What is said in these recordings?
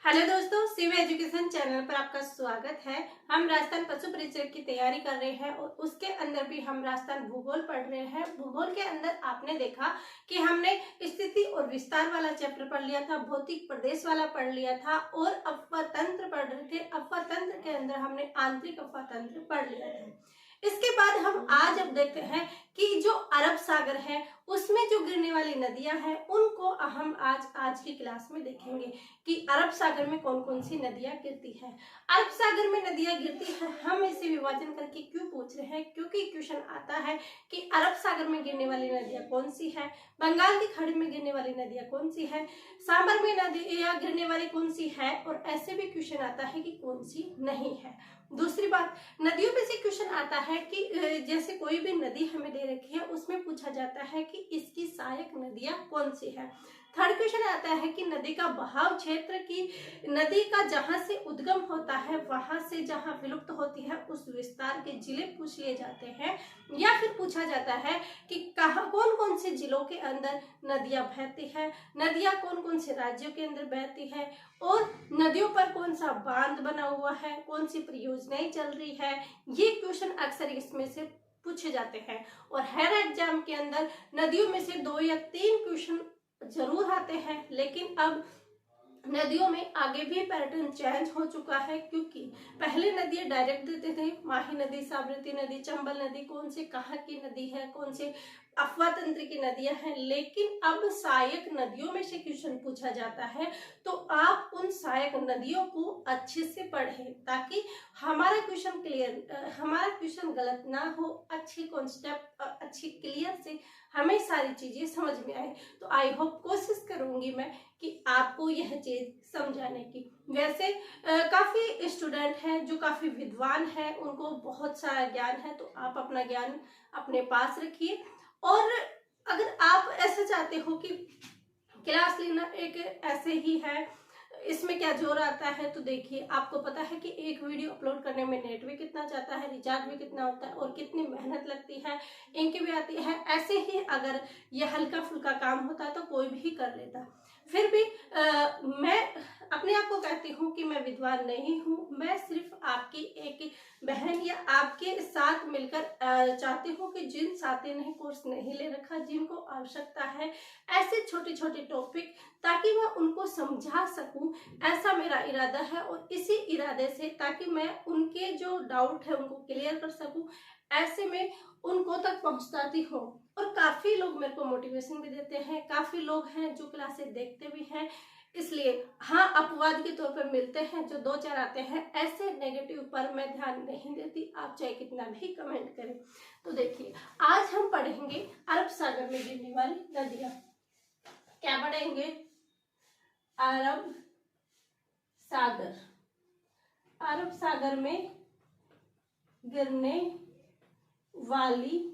Hello दोस्तों, Shiv education channel पर आपका स्वागत है। हम राजस्थान पशु परिचय की तैयारी कर रहे हैं और उसके अंदर भी हम राजस्थान भूगोल पढ़ रहे हैं। भूगोल के अंदर आपने देखा कि हमने स्थिति और विस्तार वाला चैप्टर पढ़ लिया था, भौतिक प्रदेश वाला पढ़ लिया था और अपतंत्र पढ़ रहे थे। अपतंत्र के अंदर हमने आंतरिक अपतंत्र पढ़ लिया था। इसके बाद हम आज अब देखते हैं कि जो अरब सागर है उसमें जो गिरने वाली नदियां हैं उनको हम आज की क्लास में देखेंगे कि अरब सागर में कौन कौन सी नदियां गिरती है। अरब सागर में नदियां गिरती है, हम इसे विभाजन करके क्यों पूछ रहे हैं, क्योंकि क्वेश्चन आता है कि अरब सागर में गिरने वाली नदियां कौन सी है, बंगाल की खाड़ी में गिरने वाली नदियां कौन सी है, सांबर में नदियां गिरने वाली कौन सी है, और ऐसे भी क्वेश्चन आता है कि कौन सी नहीं है। दूसरी बात, नदियों में से क्वेश्चन आता है कि जैसे कोई भी नदी हमें दे रखी है उसमें पूछा जाता है कि इसकी सहायक नदियां कौन सी है। थर्ड क्वेश्चन आता है कि नदी का बहाव क्षेत्र की, नदी का जहां से उद्गम होता है वहां से जहां विलुप्त होती है उस विस्तार के जिले पूछ लिए जाते हैं। या फिर पूछा जाता है कि कहाँ कौन कौन से जिलों के अंदर नदियां बहती है, नदियां कौन कौन से राज्यों के अंदर बहती है, और नदियों पर कौन सा बांध बना हुआ है, कौन सी परियोजनाएं चल रही है। ये क्वेश्चन अक्सर इसमें से पूछे जाते हैं और हर एग्जाम के अंदर नदियों में से 2 या 3 क्वेश्चन जरूर आते हैं। लेकिन अब नदियों में आगे भी पैटर्न चेंज हो चुका है, क्योंकि पहले नदियां डायरेक्ट देते थे, माही नदी, साबरमती नदी, चंबल नदी, कौन से कहाँ की नदी है, कौन से अफवाह तंत्र की नदियां हैं। लेकिन अब सहायक नदियों में से क्वेश्चन पूछा जाता है, तो आप उन सहायक नदियों को अच्छे से पढ़ें ताकि हमारा क्वेश्चन गलत ना हो, अच्छी कॉन्सेप्ट अच्छी क्लियर से हमें सारी चीजें समझ में आए। तो आई होप, कोशिश करूंगी मैं कि आपको यह चीज समझाने की। वैसे काफी स्टूडेंट हैं जो काफी विद्वान हैं, उनको बहुत सारा ज्ञान है, तो आप अपना ज्ञान अपने पास रखिए। और अगर आप ऐसा चाहते हो कि क्लास लेना एक ऐसे ही है, इसमें क्या जोर आता है, तो देखिए आपको पता है कि एक वीडियो अपलोड करने में नेट भी कितना जाता है, रिचार्ज भी कितना होता है और कितनी मेहनत लगती है, इंक भी आती है। ऐसे ही अगर यह हल्का फुल्का काम होता तो कोई भी कर लेता। फिर भी मैं अपने आप को कहती हूँ कि मैं विद्वान नहीं हूँ, मैं सिर्फ आपकी एक बहन या आपके साथ मिलकर चाहती हूँ कि जिन साथी ने कोर्स नहीं ले रखा, जिनको आवश्यकता है ऐसे छोटे छोटे टॉपिक, ताकि मैं उनको समझा सकूं, ऐसा मेरा इरादा है। और इसी इरादे से ताकि मैं उनके जो डाउट है उनको क्लियर कर सकूं, ऐसे में उनको तक पहुंचाती हूँ। और काफी लोग मेरे को मोटिवेशन भी देते हैं, काफी लोग हैं जो क्लासेस देखते भी हैं। इसलिए हाँ, अपवाद के तौर पर मिलते हैं जो 2-4 आते हैं, ऐसे नेगेटिव पर मैं ध्यान नहीं देती, आप चाहे कितना भी कमेंट करें। तो देखिए, आज हम पढ़ेंगे अरब सागर में गिरने वाली नदियां। क्या पढ़ेंगे? अरब सागर। अरब सागर में गिरने वाली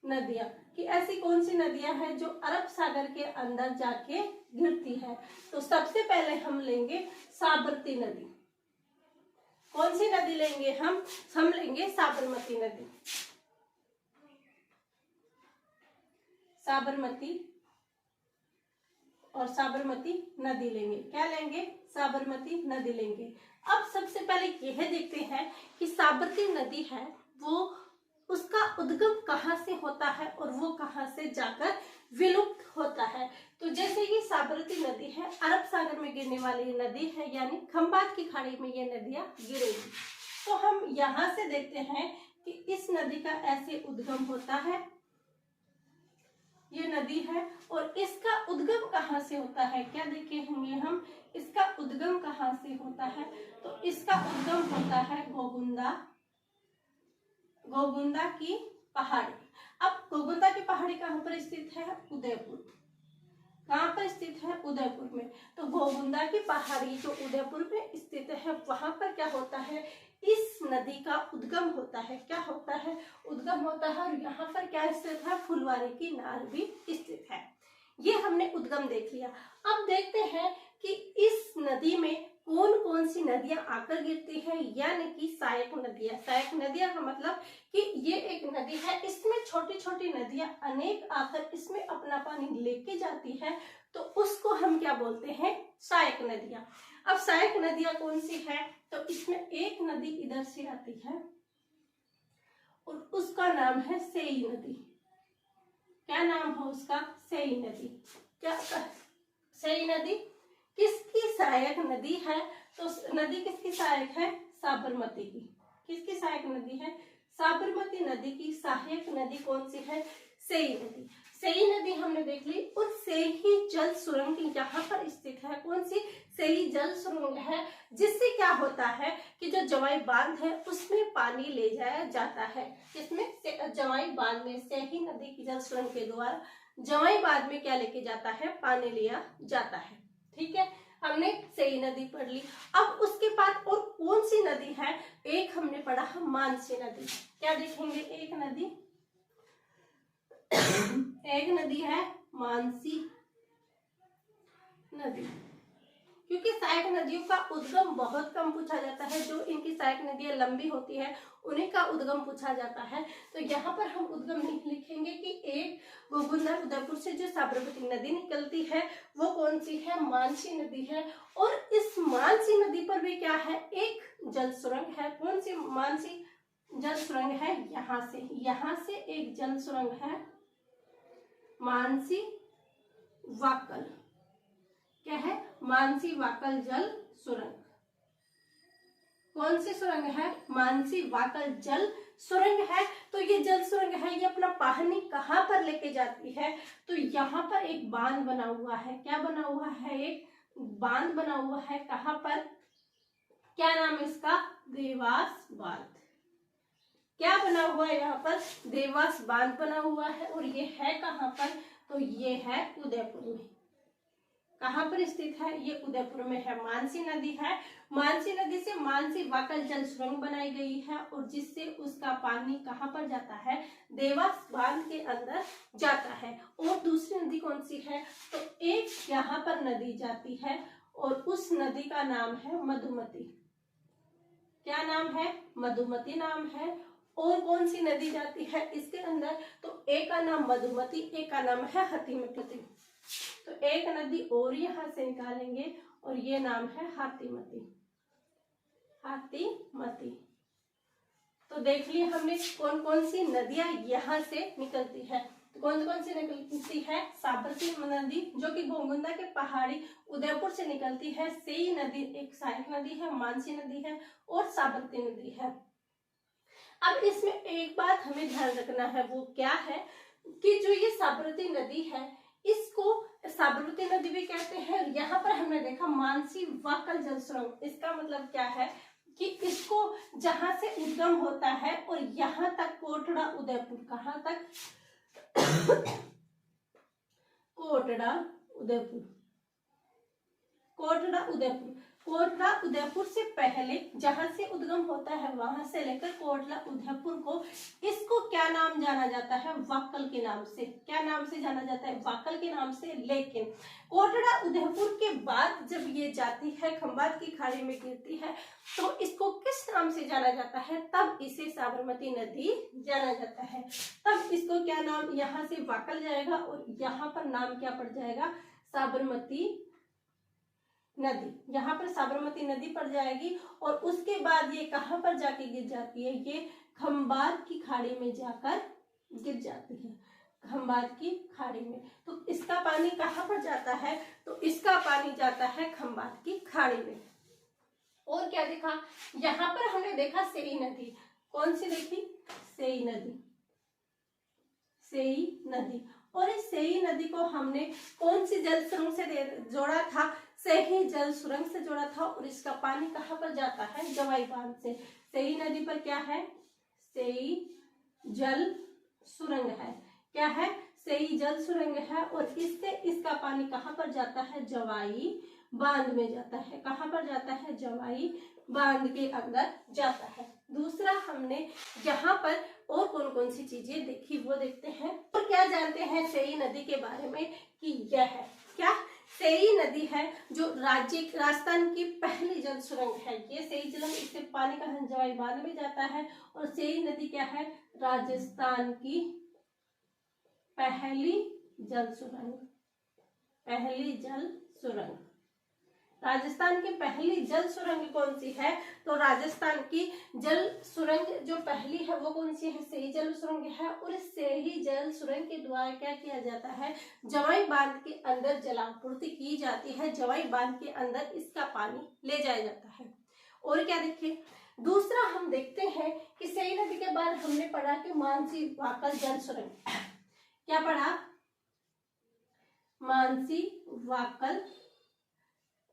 नदियां, कि ऐसी कौन सी नदियां हैं जो अरब सागर के अंदर जाके गिरती है। तो सबसे पहले हम लेंगे साबरमती नदी। कौन सी नदी लेंगे हम लेंगे साबरमती नदी। साबरमती और साबरमती नदी लेंगे। क्या लेंगे? साबरमती नदी लेंगे। अब सबसे पहले यह देखते हैं कि साबरमती नदी है वो, उसका उद्गम कहाँ से होता है और वो कहाँ से जाकर विलुप्त होता है। तो जैसे ये साबरमती नदी है, अरब सागर में गिरने वाली नदी है, यानी खंबात की खाड़ी में ये नदियां गिरेगी। तो हम यहाँ से देखते हैं कि इस नदी का ऐसे उद्गम होता है, ये नदी है, और इसका उद्गम कहाँ से होता है, क्या देखेंगे हम, इसका उद्गम कहाँ से होता है। तो इसका उद्गम होता है गोगुंदा की पहाड़ी। अब गोगुंदा की पहाड़ी कहाँ पर स्थित है? उदयपुर। कहाँ पर स्थित है? उदयपुर में। तो गोगुंदा की पहाड़ी जो उदयपुर में स्थित है, वहां पर क्या होता है, इस नदी का उद्गम होता है। क्या होता है? उद्गम होता है। और यहाँ पर क्या स्थित है? फुलवारी की नाल भी स्थित है। ये हमने उद्गम देख लिया। अब देखते हैं कि इस नदी में कौन कौन सी सी नदियां आकर गिरती है, यानी कि सहायक नदियां। सहायक नदियां का मतलब कि ये एक नदी है, इसमें छोटी छोटी नदियां अनेक आकर इसमें अपना पानी लेके जाती है, तो उसको हम क्या बोलते हैं, सहायक नदियां। अब सहायक नदियां कौन सी है, तो इसमें एक नदी इधर से आती है और उसका नाम है सेई नदी। क्या नाम है उसका, सेई नदी। क्या सेई नदी किसकी सहायक नदी है, तो नदी किसकी सहायक है, साबरमती की। किसकी सहायक नदी है, साबरमती नदी की सहायक नदी कौन सी है, सेई नदी। सेई नदी हमने देख ली, और सेई जल सुरंग यहाँ पर स्थित है। कौन सी, सेई जल सुरंग है, जिससे क्या होता है कि जो जवाई बांध है उसमें पानी ले जाया जाता है। किसमें, जवाई बांध में, सेई नदी की जल सुरंग के द्वारा जवाई बांध में क्या लेके जाता है, पानी लिया जाता है। ठीक है, हमने सेई नदी पढ़ ली। अब उसके बाद और कौन सी नदी है, एक हमने पढ़ा है मानसी नदी। क्या देखेंगे, एक नदी एक नदी है मानसी नदी। क्योंकि सहायक नदियों का उद्गम बहुत कम पूछा जाता है, जो इनकी सहायक नदियां लंबी होती है उन्हीं का उद्गम पूछा जाता है। तो यहाँ पर हम उद्गम नहीं लिखेंगे कि एक गोगुंदा उदयपुर से जो साबरमती नदी निकलती है वो कौन सी है, मानसी नदी है। और इस मानसी नदी पर भी क्या है, एक जल सुरंग है। कौन सी मानसी जल सुरंग है, यहाँ से एक जल सुरंग है, मानसी वाकल। क्या है, मानसी वाकल जल सुरंग। कौन सी सुरंग है, मानसी वाकल जल सुरंग है। तो ये जल सुरंग है, ये अपना पानी कहाँ पर लेके जाती है, तो यहाँ पर एक बांध बना हुआ है। क्या बना हुआ है, एक बांध बना हुआ है। कहाँ पर, क्या नाम है इसका, देवास बांध। क्या बना हुआ है यहाँ पर, देवास बांध बना हुआ है। और ये है कहाँ पर, तो ये है उदयपुर में। कहाँ पर स्थित है, ये उदयपुर में है। मानसी नदी है, मानसी नदी से मानसी वाकल जल सुरंग बनाई गई है, और जिससे उसका पानी कहाँ पर जाता है, देवास बांध के अंदर जाता है। और दूसरी नदी कौन सी है, तो एक यहाँ पर नदी जाती है और उस नदी का नाम है मधुमती। क्या नाम है, मधुमती नाम है। और कौन सी नदी जाती है इसके अंदर, तो एक का नाम मधुमती, एक का नाम है हाथीमती। तो एक नदी और यहाँ से निकालेंगे और ये नाम है हाथीमती। हाथीमती। तो देख लिया हमने कौन कौन सी नदियां यहाँ से निकलती है। तो कौन कौन सी निकलती है, साबरमती नदी जो कि गोगुंदा के पहाड़ी उदयपुर से निकलती है, सेई नदी एक सहायक नदी है, मानसी नदी है और साबरमती नदी है। अब इसमें एक बात हमें ध्यान रखना है, वो क्या है कि जो ये साबरमती नदी है इसको साबरमती नदी भी कहते हैं। यहाँ पर हमने देखा मानसी वाकल जल सुरंग, इसका मतलब क्या है कि इसको जहां से उद्गम होता है और यहाँ तक कोटड़ा उदयपुर, कहाँ तक कोटड़ा उदयपुर। कोटड़ा उदयपुर, कोटड़ा उदयपुर से पहले जहां से उद्गम होता है वहां से लेकर कोटड़ा उदयपुर को, इसको क्या नाम जाना जाता है, वाकल के नाम से। क्या नाम से जाना जाता है, वाकल के नाम से। लेकिन कोटड़ा उदयपुर के बाद जब ये जाती है खंबात की खाड़ी में गिरती है, तो इसको किस नाम से जाना जाता है, तब इसे साबरमती नदी जाना जाता है। तब इसको क्या नाम, यहाँ से वाकल जाएगा और यहाँ पर नाम क्या पड़ जाएगा, साबरमती नदी। यहाँ पर साबरमती नदी पड़ जाएगी। और उसके बाद ये कहाँ पर जाके गिर जाती है, ये खंबात की खाड़ी में जाकर गिर जाती है, खंबात की खाड़ी में। तो इसका पानी कहाँ पर जाता है, तो इसका पानी जाता है खंबात की खाड़ी में। और क्या देखा, यहाँ पर हमने देखा सेई नदी। कौन सी देखी, सेई नदी, सेई नदी। और इस सेई नदी को हमने कौन सी जल सुरंग से जोड़ा था, सेई जल सुरंग से जोड़ा था। और इसका पानी कहाँ पर जाता है, जवाई बांध से। सेई नदी पर क्या है, सेई जल सुरंग है। क्या है, सेई जल सुरंग है। और इससे इसका पानी कहाँ पर जाता है, जवाई बांध में जाता है। कहाँ पर जाता है, जवाई बांध के अंदर जाता है। दूसरा हमने यहाँ पर और कौन कौन सी चीजें देखी वो देखते हैं। और क्या जानते हैं सेई नदी के बारे में कि यह है क्या, सेई नदी है जो राजस्थान की पहली जल सुरंग है। ये सेई जलम, इससे पानी का जवाई बांध में जाता है। और सेई नदी क्या है? राजस्थान की पहली जल सुरंग। पहली जल सुरंग, राजस्थान की पहली जल सुरंग कौन सी है? तो राजस्थान की जल सुरंग जो पहली है वो कौन सी है? सेई जल सुरंग है। और इस सेई जल सुरंग के द्वारा क्या किया जाता है? जवाई बांध के अंदर जलापूर्ति की जाती है। जवाई बांध के अंदर इसका पानी ले जाया जाता है। और क्या देखिए, दूसरा हम देखते हैं कि सेई नदी के बाद हमने पढ़ा कि मानसी वाकल जल सुरंग। क्या पढ़ा? मानसी वाकल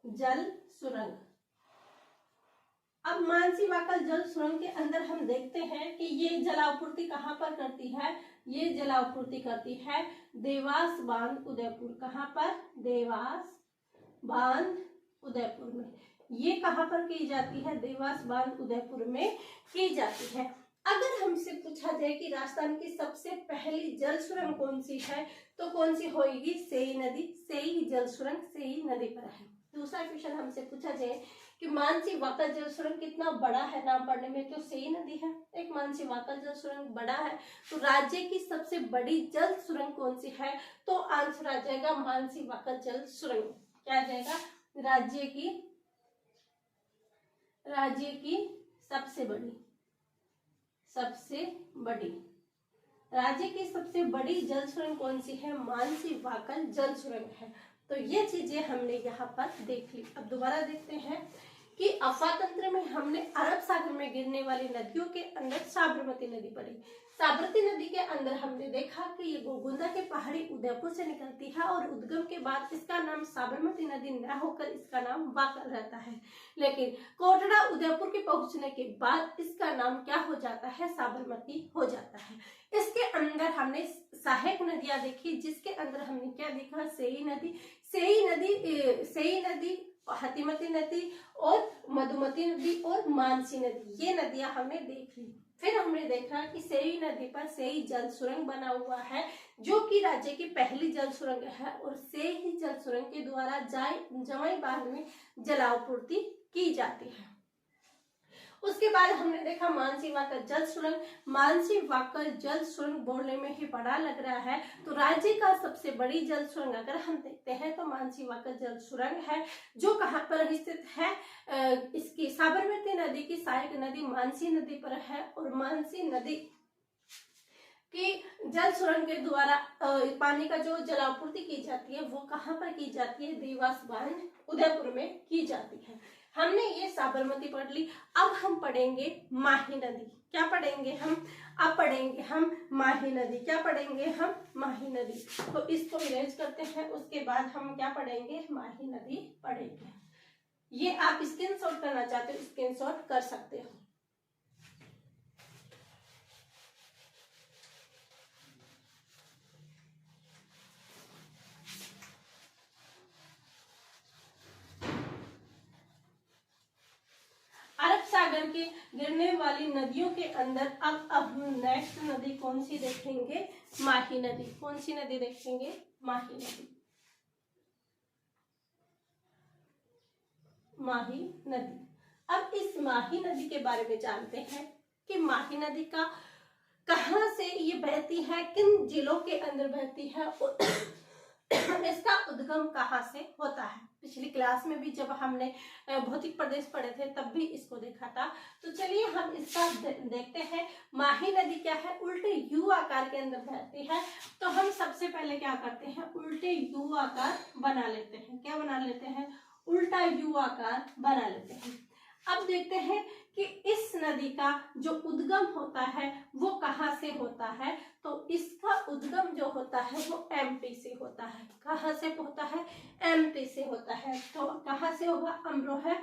जल सुरंग। अब मानसी वाकल जल सुरंग के अंदर हम देखते हैं कि ये जलापूर्ति कहाँ पर करती है? ये जलापूर्ति करती है देवास बांध उदयपुर। कहाँ पर? देवास बांध उदयपुर में। ये कहाँ पर की जाती है? देवास बांध उदयपुर में की जाती है। अगर हमसे पूछा जाए कि राजस्थान की सबसे पहली जल सुरंग कौन सी है, तो कौन सी होगी? सेई नदी। सेई जल सुरंग सेई नदी पर है। दूसरा क्वेश्चन हमसे पूछा जाए कि मानसी वाकल जल सुरंग कितना बड़ा है नाम पढ़ने में, तो सेई नदी है। एक मानसी वाकल जल सुरंग बड़ा है, तो राज्य की सबसे बड़ी जल सुरंग कौन सी है? तो आंसर आ जाएगा मानसी वाकल जल सुरंग। क्या आ जाएगा? राज्य की सबसे बड़ी राज्य की सबसे बड़ी जल सुरंग कौन सी है? मानसी वाकल जल सुरंग है। तो ये चीजें हमने यहाँ पर देख ली। अब दोबारा देखते हैं कि अफातंत्र में हमने अरब सागर में गिरने वाली नदियों के अंदर साबरमती नदी पड़ी। साबरमती नदी के अंदर हमने देखा कि ये गोगुंदा के पहाड़ी उदयपुर से निकलती है और उद्गम के बाद इसका नाम साबरमती नदी न होकर इसका नाम वाकल रहता है। लेकिन कोटड़ा उदयपुर के पहुंचने के बाद इसका नाम क्या हो जाता है? साबरमती हो जाता है। इसके अंदर हमने सहायक नदियां देखी, जिसके अंदर हमने क्या देखा? सेई नदी, हाथीमती नदी और मधुमती नदी और मानसी नदी, ये नदियां हमने देख ली। फिर हमने देखा कि सेई नदी पर सेई जल सुरंग बना हुआ है, जो कि राज्य की पहली जल सुरंग है। और सेई जल सुरंग के द्वारा जवाई बांध में जलापूर्ति की जाती है। उसके बाद हमने देखा मानसी वाकल जल सुरंग। मानसी वाकल जल सुरंग बोलने में ही बड़ा लग रहा है, तो राज्य का सबसे बड़ी जल सुरंग अगर हम देखते हैं तो मानसी वाकल जल सुरंग है, जो कहाँ पर स्थित है? इसकी साबरमती नदी की सहायक नदी मानसी नदी पर है। और मानसी नदी की जल सुरंग के द्वारा पानी का जो जलापूर्ति की जाती है वो कहाँ पर की जाती है? देवास बांध उदयपुर में की जाती है। हमने ये साबरमती पढ़ ली। अब हम पढ़ेंगे माही नदी। क्या पढ़ेंगे हम? अब पढ़ेंगे हम माही नदी। क्या पढ़ेंगे हम? माही नदी। तो इसको इरेज करते हैं। उसके बाद हम क्या पढ़ेंगे? माही नदी पढ़ेंगे। ये आप स्क्रीनशॉट करना चाहते हो, स्क्रीनशॉट कर सकते हो। अरब सागर के गिरने वाली नदियों के अंदर अब हम नेक्स्ट नदी कौन सी देखेंगे? माही नदी। कौन सी नदी देखेंगे? माही नदी। माही नदी। अब इस माही नदी के बारे में जानते हैं कि माही नदी का कहां से ये बहती है, किन जिलों के अंदर बहती है और इसका उद्गम कहाँ से होता है। पिछली क्लास में भी जब हमने भौतिक प्रदेश पढ़े थे तब भी इसको देखा था। तो चलिए हम इसका देखते हैं। माही नदी क्या है? उल्टे यू आकार के अंदर बहती है। तो हम सबसे पहले क्या करते हैं? उल्टे यू आकार बना लेते हैं। क्या बना लेते हैं? उल्टा यू आकार बना लेते हैं। अब देखते हैं कि इस नदी का जो उद्गम होता है वो कहाँ से होता है। तो इसका उद्गम जो होता है वो एमपी से होता है। कहाँ से होता है? एमपी से होता है। तो कहाँ से होगा? अमरोहा।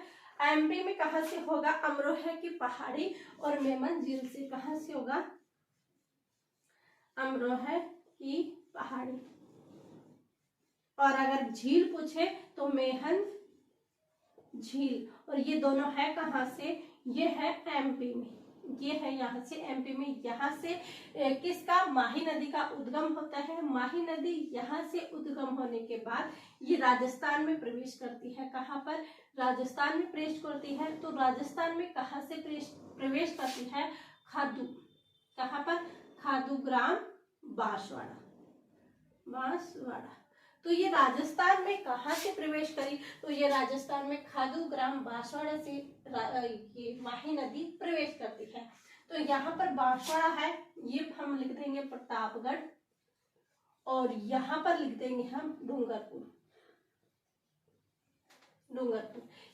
एमपी में कहाँ से होगा? अमरोहा की पहाड़ी और मेमन झील से। कहाँ से होगा? अमरोहा की पहाड़ी। और अगर झील पूछे तो मेहन झील। और ये दोनों है कहाँ से? ये है एमपी में। ये है यहाँ से एमपी में, यहाँ से किसका, माही नदी का उद्गम होता है। माही नदी यहाँ से उद्गम होने के बाद ये राजस्थान में प्रवेश करती है। कहाँ पर, राजस्थान में प्रवेश करती है। तो राजस्थान में कहाँ से प्रवेश करती है, खादू, कहाँ पर, खादू ग्राम बांसवाड़ा, बांसवाड़ा। तो ये राजस्थान में कहाँ से प्रवेश करी, तो ये राजस्थान में खादू ग्राम बांसवाड़ा से ये माही नदी प्रवेश करती है। तो यहाँ पर बांसवाड़ा है, ये हम लिख देंगे प्रतापगढ़, और यहाँ पर लिख देंगे हम डूंगरपुर।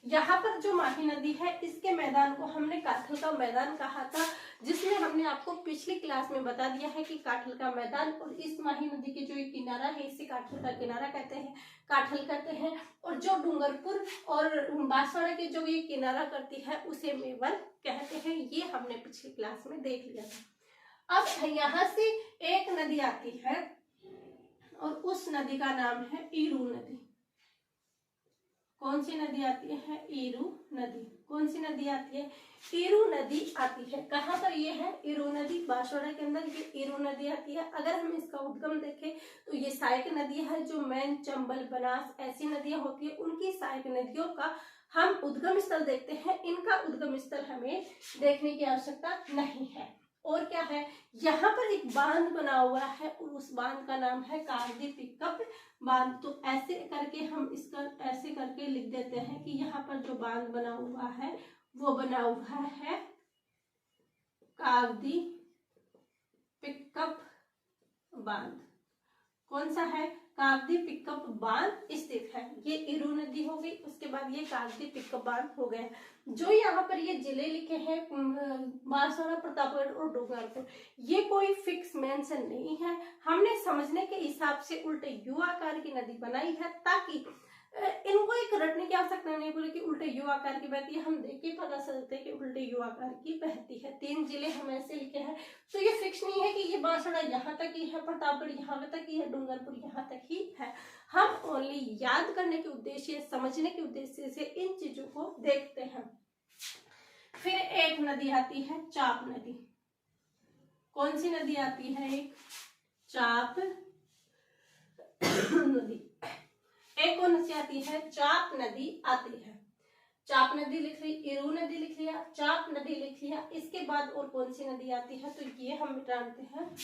यहाँ पर जो माही नदी है, इसके मैदान को हमने काठल का मैदान कहा था, जिसमें हमने आपको पिछली क्लास में बता दिया है कि काठल का मैदान और इस माही नदी के जो ये किनारा है, इसे काठल का किनारा कहते हैं, काठल कहते हैं। और जो डूंगरपुर और बांसवाड़ा के जो ये किनारा करती है, उसे मेवाड़ कहते हैं। ये हमने पिछली क्लास में देख लिया था। अब यहाँ से एक नदी आती है और उस नदी का नाम है ईरू नदी। कौन सी नदी आती है, ईरू नदी। कौन सी नदी आती है, ईरू नदी आती है। कहाँ पर ये है, ईरू नदी, बांसवाड़ा के अंदर ये ईरू नदी आती है। अगर हम इसका उद्गम देखें तो ये सहायक नदी है, जो मैन, चंबल, बनास ऐसी नदियां होती है, उनकी सहायक नदियों का हम उद्गम स्थल देखते हैं। इनका उद्गम स्थल हमें देखने की आवश्यकता नहीं है। और क्या है, यहाँ पर एक बांध बना हुआ है और उस बांध का नाम है कागदी पिकअप बांध। तो ऐसे करके हम इसका ऐसे करके लिख देते हैं कि यहाँ पर जो बांध बना हुआ है वो बना हुआ है कागदी पिकअप बांध। कौन सा है, कागदी पिकअप बांध स्थित है। ये ईरू नदी हो गई, उसके बाद ये कागदी पिकअप बांध हो गया। जो यहाँ पर ये जिले लिखे हैं बांसवाड़ा, प्रतापगढ़ और डूंगरपुर, ये कोई फिक्स मेंशन नहीं है। हमने समझने के हिसाब से उल्टे यू आकार की नदी बनाई है, ताकि इनको एक रटने की आवश्यकता नहीं पड़े कि उल्टे यू आकार की बहती है। हम देख के पता चलते हैं कि उल्टे यू आकार की बहती है। 3 जिले हम ऐसे लिखे हैं, तो ये फिक्स नहीं है कि ये बांसवाड़ा यहाँ तक ही है, प्रतापगढ़ यहाँ तक ही है, डूंगरपुर यहाँ तक ही है। हम ओनली याद करने के उद्देश्य, समझने के उद्देश्य से इन चीजों को देखते हैं। फिर एक नदी आती है चाप नदी। कौन सी नदी आती है, एक चाप नदी। एक कौन सी आती है, चाप नदी आती है। चाप नदी लिख ली, ईरू नदी लिख लिया, चाप नदी लिख लिया। इसके बाद और कौन सी नदी आती है, तो ये हम जानते हैं,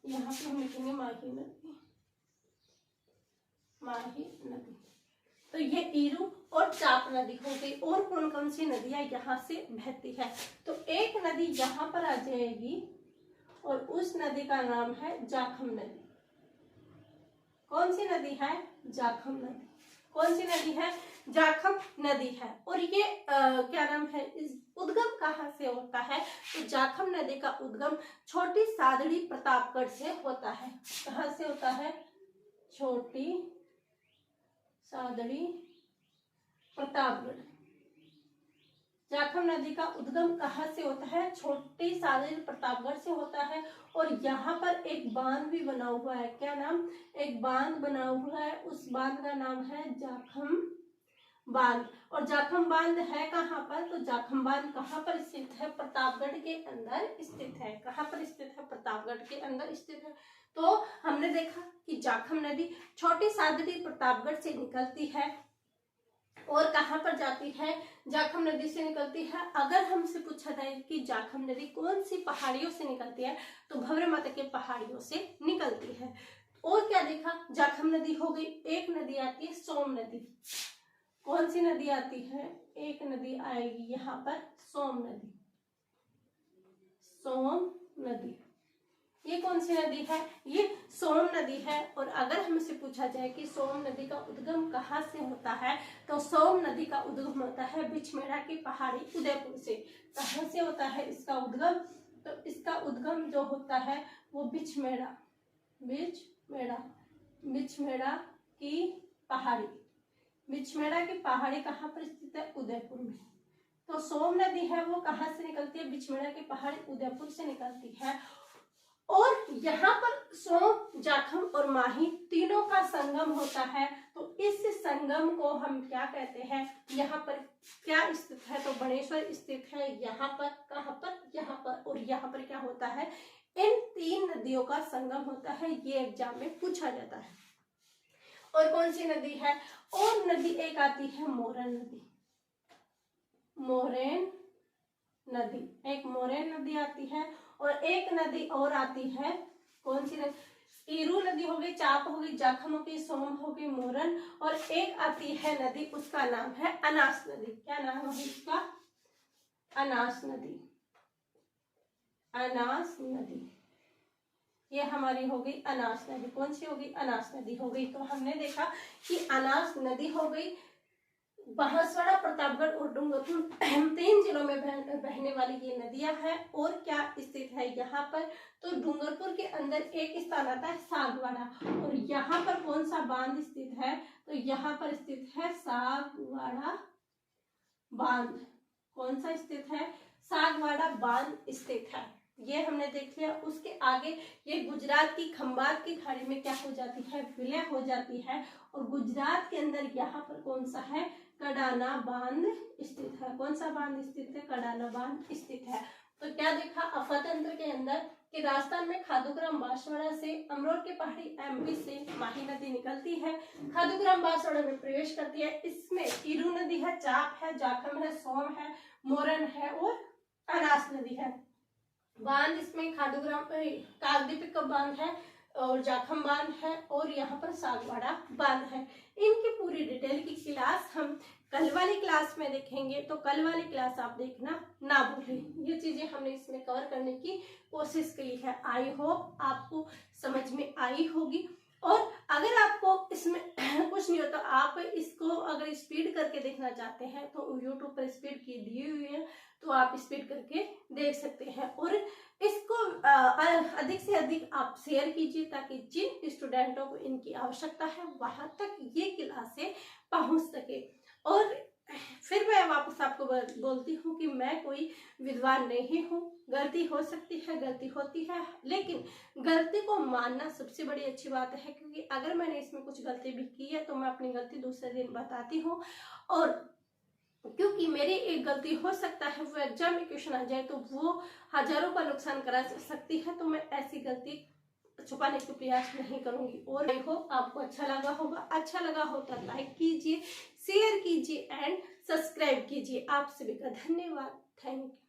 यहाँ पे हम लिखेंगे माही नदी, माही नदी। तो ये ईरू और चाप नदी हो गई। और कौन कौन सी नदियां यहाँ से बहती है, तो एक नदी यहाँ पर आ जाएगी और उस नदी का नाम है जाखम नदी। कौन सी नदी है, जाखम नदी। कौन सी नदी है, जाखम नदी है। और ये क्या नाम है, इस उद्गम कहाँ से होता है, तो जाखम नदी का उद्गम छोटी सादड़ी प्रतापगढ़ से होता है। कहाँ से होता है, छोटी सादड़ी प्रतापगढ़। जाखम नदी का उद्गम कहाँ से होता है, छोटी सादड़ी प्रतापगढ़ से होता है। और यहाँ पर एक बांध भी बना हुआ है। क्या नाम, एक बांध बना हुआ है, उस बांध का नाम है जाखम बांध। और जाखम बांध है कहाँ पर, तो जाखम बांध कहाँ पर स्थित है, प्रतापगढ़ के अंदर स्थित है। कहाँ पर स्थित है, प्रतापगढ़ के अंदर स्थित है। तो हमने देखा कि जाखम नदी छोटी सादड़ी प्रतापगढ़ से निकलती है और कहाँ पर जाती है, जाखम नदी से निकलती है। अगर हमसे पूछा जाए कि जाखम नदी कौन सी पहाड़ियों से निकलती है, तो भंवरे माता के पहाड़ियों से निकलती है। और क्या देखा, जाखम नदी हो गई। एक नदी आती है सोम नदी। कौन सी नदी आती है, एक नदी आएगी यहाँ पर सोम नदी, सोम नदी। ये कौन सी नदी है, ये सोम नदी है। और अगर हमसे पूछा जाए कि सोम नदी का उद्गम कहाँ से होता है, तो सोम नदी का उद्गम होता है बिछमेड़ा की पहाड़ी उदयपुर से। कहाँ से होता है इसका उद्गम, तो इसका उद्गम जो होता है वो बिछमेड़ा, बिछमेड़ा की पहाड़ी। बिछमेड़ा की पहाड़ी कहाँ पर स्थित है, उदयपुर में। तो सोम नदी है वो कहाँ से निकलती है, बिछमेड़ा की पहाड़ी उदयपुर से निकलती है। और यहाँ पर सोम, जाखम और माही तीनों का संगम होता है। तो इस संगम को हम क्या कहते हैं, यहाँ पर क्या स्थित है, तो बाणेश्वर स्थित है। यहाँ पर, कहाँ पर, यहाँ पर, और यहाँ पर क्या होता है, इन 3 नदियों का संगम होता है। ये एग्जाम में पूछा जाता है। और कौन सी नदी है, और नदी एक आती है मोरन नदी, मोरन नदी, एक मोरन नदी आती है। और एक नदी और आती है, कौन सी नदी, ईरू नदी हो गई, चाप हो गई, जाखम हो गई, सोम हो गई, मोरन। और एक आती है नदी, उसका नाम है अनास नदी। क्या नाम है इसका, अनास नदी, अनास नदी। ये हमारी हो गई अनास नदी। कौन सी हो गई, अनास नदी हो गई। तो हमने देखा कि अनास नदी हो गई, बांसवाड़ा, प्रतापगढ़ और डूंगरपुर 3 जिलों में बहने वाली ये नदियां हैं। और क्या स्थित है यहाँ पर, तो डूंगरपुर के अंदर एक स्थान आता है सागवाड़ा। और यहाँ पर कौन सा बांध स्थित है, तो यहाँ पर स्थित है सागवाड़ा बांध। कौन सा स्थित है, सागवाड़ा बांध स्थित है। ये हमने देख लिया। उसके आगे ये गुजरात की खंबात की खाड़ी में क्या हो जाती है, विलय हो जाती है। और गुजरात के अंदर यहाँ पर कौन सा है, कडाना बांध स्थित है। कौन सा बांध स्थित है, कडाना बांध स्थित है। तो क्या देखा अफातंत्र के अंदर कि राजस्थान में खादुग्राम बांसवाड़ा से, अमरोड़ के पहाड़ी एमपी से माही नदी निकलती है, खादुग्राम बांसवाड़ा में प्रवेश करती है। इसमें ईरू नदी है, चाप है, जाखम है, सोम है, मोरन है और अनास नदी है। बांध इसमें खादुग्राम काकद्वीप का बांध है और जाखम बांध है और यहाँ पर सागवाड़ा बांध है। इनकी पूरी डिटेल की क्लास हम कल वाली क्लास में देखेंगे। तो कल वाली क्लास आप देखना ना भूलें। ये चीजें हमने इसमें कवर करने की कोशिश की है। आई होप आपको समझ में आई होगी। और अगर आपको इसमें कुछ नहीं होता, आप इसको अगर स्पीड करके देखना चाहते हैं तो यूट्यूब पर स्पीड की दी हुई है, तो आप स्पीड करके देख सकते हैं। और इसको अधिक से अधिक आप शेयर कीजिए ताकि जिन स्टूडेंटों को इनकी आवश्यकता है वहां तक ये क्लासें पहुंच सके। और फिर मैं वापस आपको बोलती हूँ कि मैं कोई विद्वान नहीं हूँ। गलती हो सकती है, गलती होती है, लेकिन गलती को मानना सबसे बड़ी अच्छी बात है। क्योंकि अगर मैंने इसमें कुछ गलती भी की है तो मैं अपनी गलती दूसरे दिन बताती हूँ। और क्योंकि मेरी एक गलती हो सकता है वो एग्जाम में क्वेश्चन आ जाए तो वो हजारों का नुकसान करा सकती है, तो मैं ऐसी गलती छुपाने का प्रयास नहीं करूंगी। और आई होप आपको अच्छा लगा होगा। अच्छा लगा हो तो लाइक कीजिए, शेयर कीजिए एंड सब्सक्राइब कीजिए। आप सभी का धन्यवाद। Thank you.